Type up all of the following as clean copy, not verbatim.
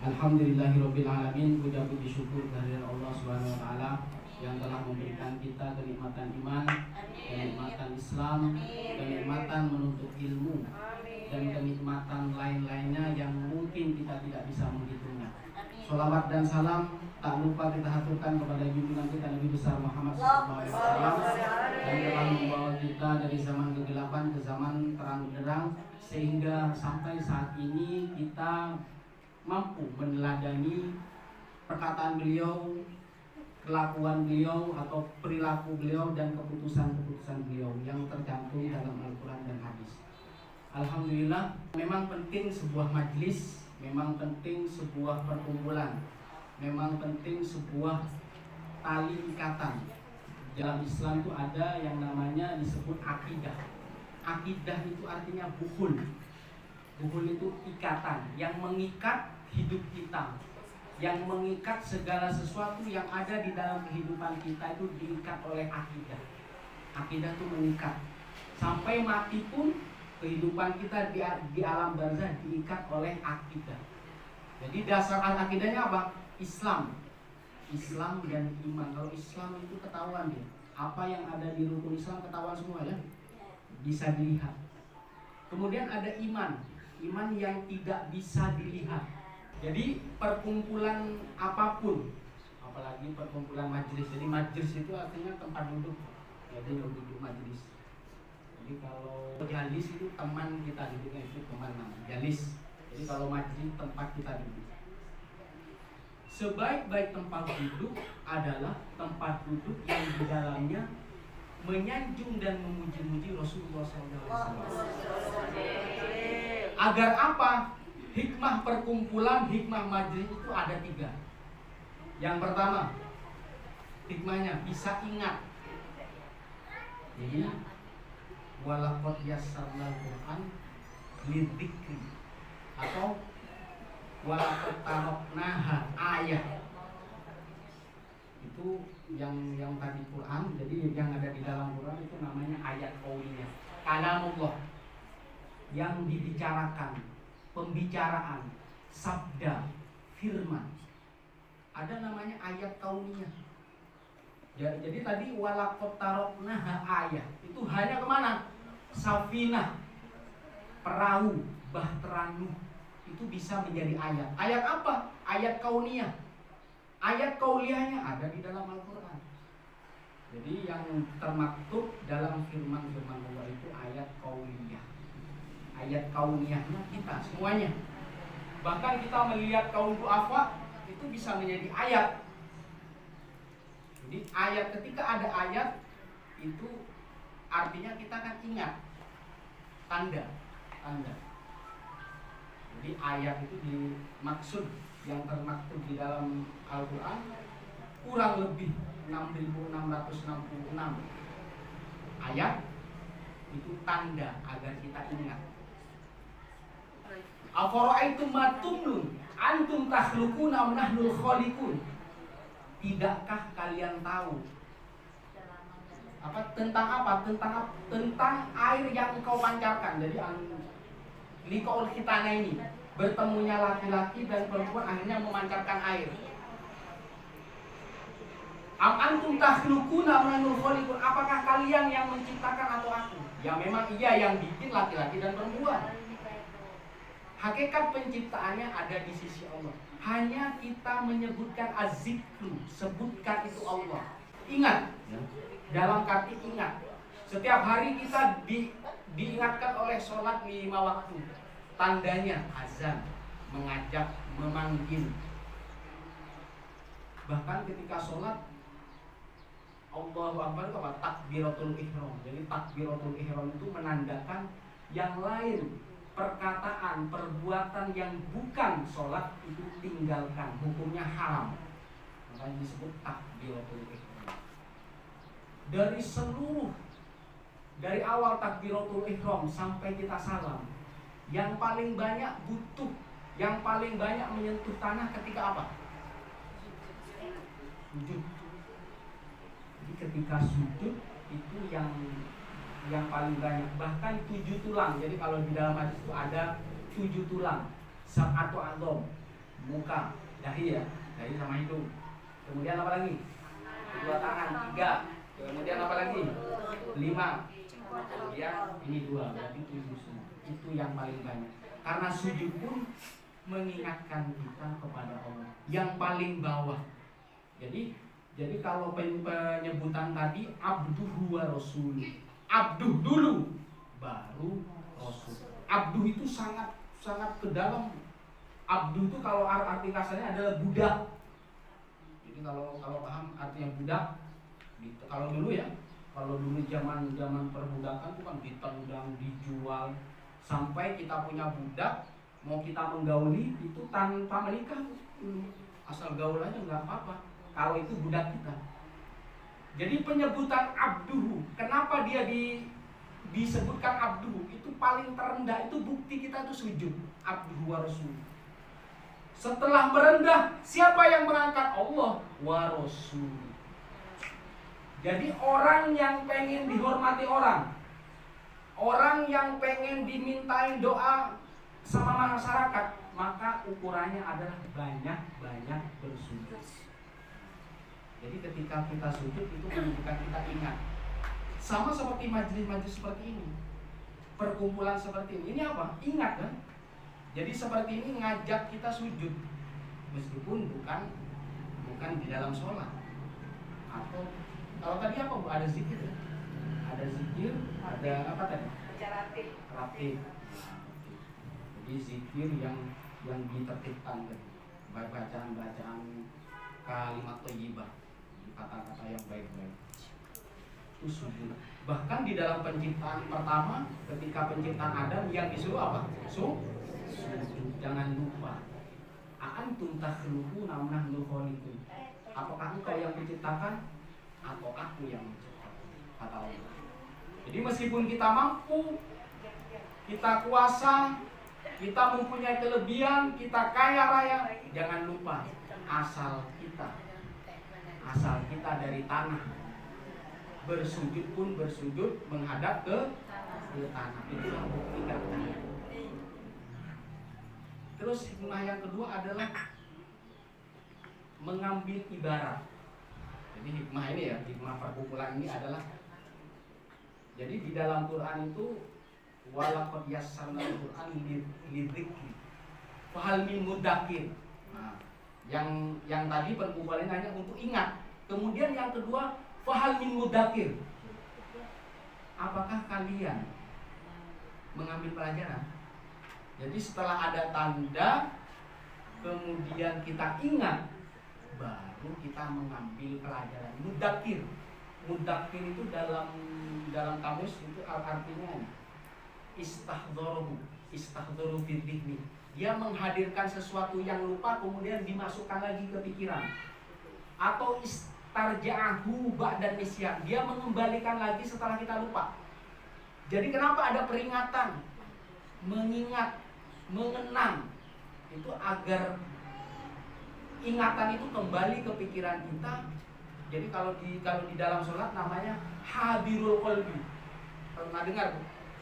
Alhamdulillahirabbil alamin, puji syukur kehadiran Allah Subhanahu wa taala yang telah memberikan kita kenikmatan iman, kenikmatan Islam, kenikmatan menuntut ilmu, dan kenikmatan lain-lainnya yang mungkin kita tidak bisa menghitungnya. Sholawat dan salam tak lupa kita haturkan kepada junjungan kita Nabi besar Muhammad SAW yang telah membawa kita dari zaman kegelapan ke zaman terang benderang, sehingga sampai saat ini kita mampu meneladani perkataan beliau, kelakuan beliau atau perilaku beliau dan keputusan-keputusan beliau yang tercantum dalam Al-Quran dan hadis. Alhamdulillah, memang penting sebuah majlis, memang penting sebuah perkumpulan, memang penting sebuah tali ikatan. Dalam Islam itu ada yang namanya disebut akidah. Akidah itu artinya bukhul. Bukhul itu ikatan yang mengikat hidup kita, yang mengikat segala sesuatu yang ada di dalam kehidupan kita itu diikat oleh akidah. Akidah itu mengikat sampai mati pun kehidupan kita di alam barzah diikat oleh akidah. Jadi dasar akidahnya apa? Islam dan iman. Kalau Islam itu ketahuan dia, apa yang ada di rukun Islam ketahuan semua ya, bisa dilihat. Kemudian ada iman yang tidak bisa dilihat. Jadi perkumpulan apapun, apalagi perkumpulan majelis. Jadi majelis itu artinya tempat duduk. Jadi duduk majelis. Jadi kalau jalis itu teman kita duduknya, itu teman namanya jalis. Jadi kalau majelis tempat kita duduk. Sebaik-baik tempat duduk adalah tempat duduk yang di dalamnya menyanjung dan memuji-muji Rasulullah SAW. Agar apa? Hikmah perkumpulan, hikmah majelis itu ada 3. Yang pertama, hikmahnya bisa ingat. Jadi walaqad yassarnal Qur'an lidzikri, atau walaqad taroknaha ayat. Itu yang tadi Quran. Jadi yang ada di dalam Quran itu namanya ayat qauliyah, kalamullah, yang dibicarakan, pembicaraan, sabda, firman. Ada namanya ayat qauliyah. Jadi tadi walaqad taroknaha ayat itu hanya kemana? Safinah, perahu, bahtera Nuh, itu bisa menjadi ayat. Ayat apa? Ayat kauniyah. Ayat kauliyahnya ada di dalam Al-Quran. Jadi yang termaktub dalam firman-firman Allah itu ayat kauliyah. Ayat kauniyahnya kita semuanya. Bahkan kita melihat kaum du'afa itu bisa menjadi ayat. Jadi ayat, ketika ada ayat itu artinya kita kan ingat tanda. Jadi ayat itu dimaksud yang termaktub di dalam Al-Quran kurang lebih 6.666 ayat itu tanda agar kita ingat. Afara'aitum ma tumnun antum takhluquna am nahnul khaliqun. Tidakkah kalian tahu tentang air yang engkau pancarkan. Jadi liqaul khitana ini, bertemunya laki-laki dan perempuan akhirnya memancarkan air. Am antum takhluquna am nahnul khaliqun. Apakah kalian yang menciptakan atau aku? Ya memang iya yang bikin laki-laki dan perempuan. Hakikat penciptaannya ada di sisi Allah. Hanya kita menyebutkan az-zikru, sebutkan itu Allah. Ingat, dalam arti ingat. Setiap hari kita diingatkan oleh sholat 5 waktu. Tandanya azan, mengajak, memanggil. Bahkan ketika sholat, Allahu Akbar itu apa? Takbiratul ihram. Jadi takbiratul ihram itu menandakan yang lain. Perkataan, perbuatan yang bukan sholat itu tinggalkan, hukumnya haram. Makanya disebut takbiratul ihram. Dari awal takbiratul ihram sampai kita salam, yang paling banyak butuh, yang paling banyak menyentuh tanah ketika apa? Sujud. Jadi ketika sujud itu yang paling banyak, bahkan 7 tulang. Jadi kalau di dalam hadis itu ada 7 tulang, sab'atu a'dham. muka, dahi ya, dahi sama hidung. Kemudian apa lagi? Kedua tangan, 3. Kemudian apa lagi? 5. Kemudian ini 2, berarti 7 semua. Itu yang paling banyak. Karena sujud pun mengingatkan kita kepada Allah yang paling bawah. Jadi kalau penyebutan tadi abduhu wa rasul. Abduh dulu baru rasul. Abduh itu sangat ke dalam. Abduh itu kalau arti kasarnya adalah budak. Jadi kalau paham artinya budak, kalau dulu ya, kalau dulu zaman perbudakan itu kan ditendang, dijual, sampai kita punya budak, mau kita menggauli itu tanpa menikah, asal gaul aja nggak apa-apa. Kalau itu budak kita. Jadi penyebutan abduhu, kenapa dia disebutkan abduhu? Itu paling terendah, itu bukti kita itu sujud. Abduhu wa rasul. Setelah merendah, siapa yang mengangkat? Allah wa rasul. Jadi orang yang pengen dihormati orang yang pengen dimintain doa sama masyarakat, maka ukurannya adalah banyak bersujud. Jadi ketika kita sujud itu menunjukkan kita ingat. Sama seperti majelis-majelis seperti ini, perkumpulan seperti ini apa? Ingat kan? Jadi seperti ini ngajak kita sujud, meskipun bukan di dalam sholat. Atau kalau tadi apa Bu? Ada zikir ya? Ada zikir, ada apa tadi? Ratib. Jadi zikir yang ditertibkan tadi. Bacaan kalimat thayyibah, kata-kata yang baik-baik. Itu sujud. Bahkan di dalam penciptaan pertama, ketika penciptaan Adam yang disuruh apa? Sujud. Jangan lupa. Antum takhluquna am nahnu khaliqun. Apakah engkau yang menciptakan atau aku yang menciptakan? Kata Allah. Jadi meskipun kita mampu, kita kuasa, kita mempunyai kelebihan, kita kaya raya, jangan lupa asal kita dari tanah. Bersujud pun bersujud menghadap ke tanah. Itu yang kita. Terus hikmah yang kedua adalah mengambil ibarat. Jadi hikmah ini ya, hikmah perkumpulan ini adalah, jadi di dalam Quran itu walaqad yassarnal Qur'an lidzikri fahal min mudzakir. Nah, yang tadi perkumpulan hanya untuk ingat. Kemudian yang kedua, fahal min mudzakir. Apakah kalian mengambil pelajaran? Jadi setelah ada tanda, kemudian kita ingat, baru kita mengambil pelajaran. Mudzakir itu dalam kamus itu artinya istahdharu fi dzikri. Dia menghadirkan sesuatu yang lupa kemudian dimasukkan lagi ke pikiran. Atau istarja'ahu ba'da nisyan. Dia mengembalikan lagi setelah kita lupa. Jadi kenapa ada peringatan? Mengingat, mengenang. Itu agar ingatan itu kembali ke pikiran kita. Jadi kalau di dalam sholat namanya hadirul qalbi. Pernah dengar Bu?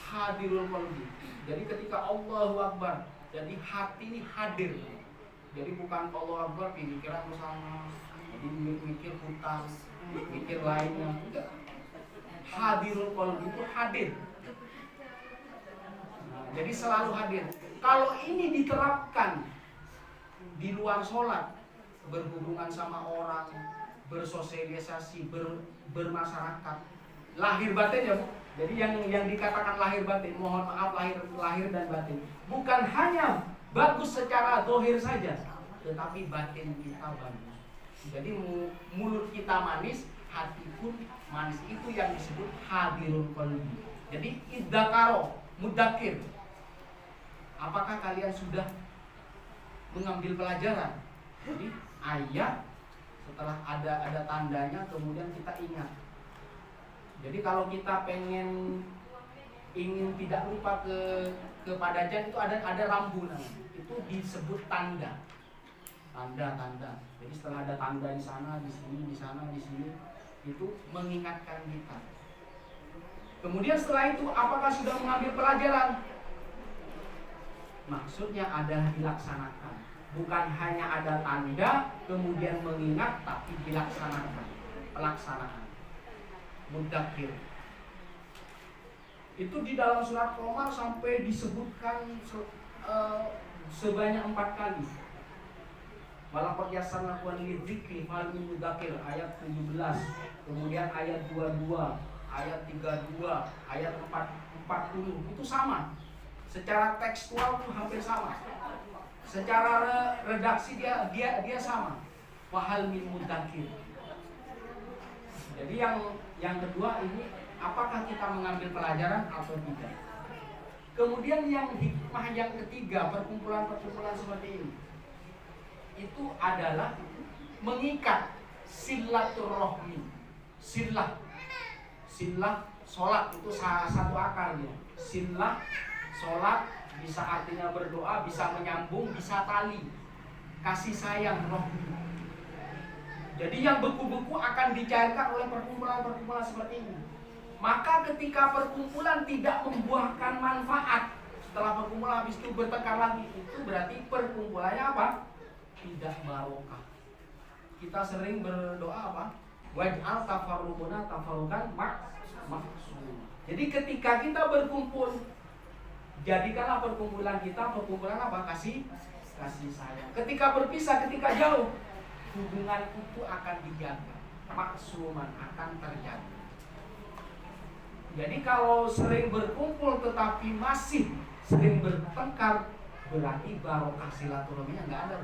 Hadirul qalbi. Jadi ketika Allahu Akbar, jadi hati ini hadir. Jadi bukan Allahu Akbar pikiran bersama, jadi mikir hutang, mikir lainnya. Enggak. Hadirul qalbi itu hadir. Nah, jadi selalu hadir. Kalau ini diterapkan di luar sholat, berhubungan sama orang, bersosialisasi, bermasyarakat, lahir batin ya Bu. Jadi yang dikatakan lahir batin, mohon maaf lahir dan batin, bukan hanya bagus secara zahir saja, tetapi batin kita bagus. Jadi mulut kita manis, hati pun manis. Itu yang disebut hadirul qalbi. Jadi idzakaro, mudzakir. Apakah kalian sudah mengambil pelajaran? Jadi ayat setelah ada tandanya kemudian kita ingat. Jadi kalau kita ingin tidak lupa kepada jan itu ada rambu namanya. Itu disebut tanda. Tanda. Jadi setelah ada tanda di sana, di sini, di sana, di sini, itu mengingatkan kita. Kemudian setelah itu apakah sudah mengambil pelajaran? Maksudnya adalah dilaksanakan. Bukan hanya ada tanda, kemudian mengingat, tapi dilaksanakan. Pelaksanaan. Mudzakir. Itu di dalam surat Qamar sampai disebutkan sebanyak 4 kali. Walaqad yassarna lidzikri fahal min mudzakir, ayat 17. Kemudian ayat 22, ayat 32, ayat 40 itu sama. Secara tekstual itu hampir sama. Secara redaksi dia sama. Wahal min mudzakir. Jadi yang kedua ini, apakah kita mengambil pelajaran atau tidak? Kemudian yang hikmah yang ketiga, perkumpulan-perkumpulan seperti ini, itu adalah mengikat silaturahmi. Silah sholat itu salah satu akarnya. Silah sholat bisa artinya berdoa, bisa menyambung, bisa tali kasih sayang rohmi. Jadi yang beku-beku akan dicairkan oleh perkumpulan-perkumpulan seperti ini. Maka ketika perkumpulan tidak membuahkan manfaat, setelah perkumpulan habis itu bertengkar lagi, itu berarti perkumpulannya apa? Tidak barokah. Kita sering berdoa apa? Waj'al tafarruquna tafarruqan maksum. Jadi ketika kita berkumpul, jadikanlah perkumpulan kita perkumpulan apa? Kasih sayang. Ketika berpisah, ketika jauh, hubungan itu akan dijaga, maksuman akan terjaga. Jadi kalau sering berkumpul tetapi masih sering bertengkar, berarti barokah silaturahminya nggak ada.